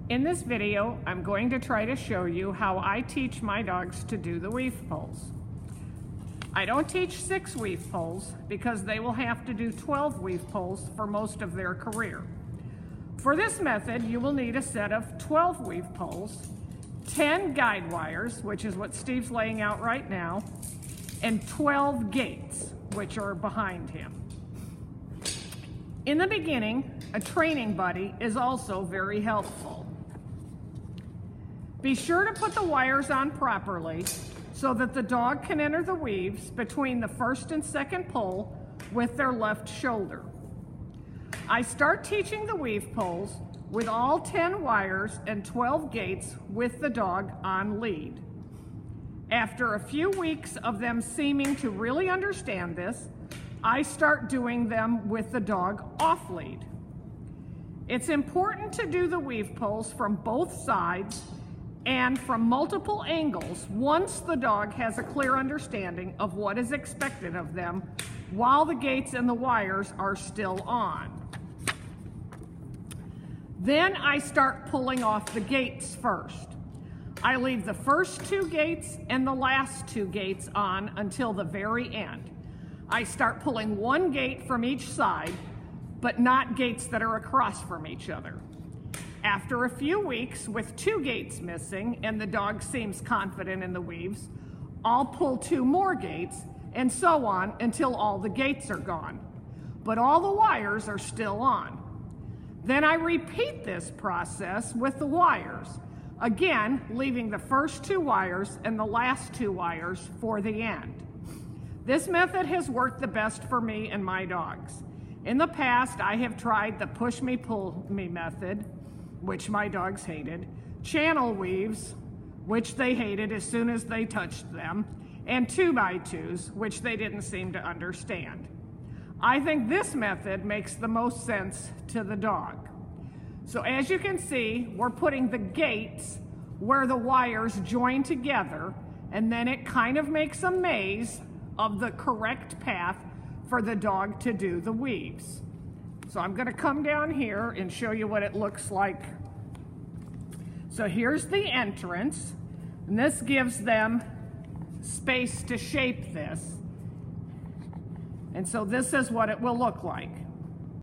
In this video, I'm going to try to show you how I teach my dogs to do the weave pulls. I don't teach 6 weave pulls because they will have to do 12 weave pulls for most of their career. For this method, you will need a set of 12 weave pulls, 10 guide wires, which is what Steve's laying out right now, and 12 gates, which are behind him. In the beginning, a training buddy is also very helpful. Be sure to put the wires on properly so that the dog can enter the weaves between the first and second pull with their left shoulder. I start teaching the weave pulls with all 10 wires and 12 gates with the dog on lead. After a few weeks of them seeming to really understand this, I start doing them with the dog off lead. It's important to do the weave pulls from both sides and from multiple angles once the dog has a clear understanding of what is expected of them while the gates and the wires are still on. Then I start pulling off the gates first. I leave the first 2 gates and the last 2 gates on until the very end. I start pulling 1 gate from each side, but not gates that are across from each other. After a few weeks with 2 gates missing and the dog seems confident in the weaves, I'll pull 2 more gates and so on until all the gates are gone, but all the wires are still on. Then I repeat this process with the wires, again leaving the first 2 wires and the last 2 wires for the end. This method has worked the best for me and my dogs. In the past, I have tried the push me, pull me method, which my dogs hated, channel weaves, which they hated as soon as they touched them, and 2x2s, which they didn't seem to understand. I think this method makes the most sense to the dog. So as you can see, we're putting the gates where the wires join together, and then it kind of makes a maze of the correct path for the dog to do the weaves. So I'm going to come down here and show you what it looks like. So here's the entrance, and this gives them space to shape this. And so this is what it will look like.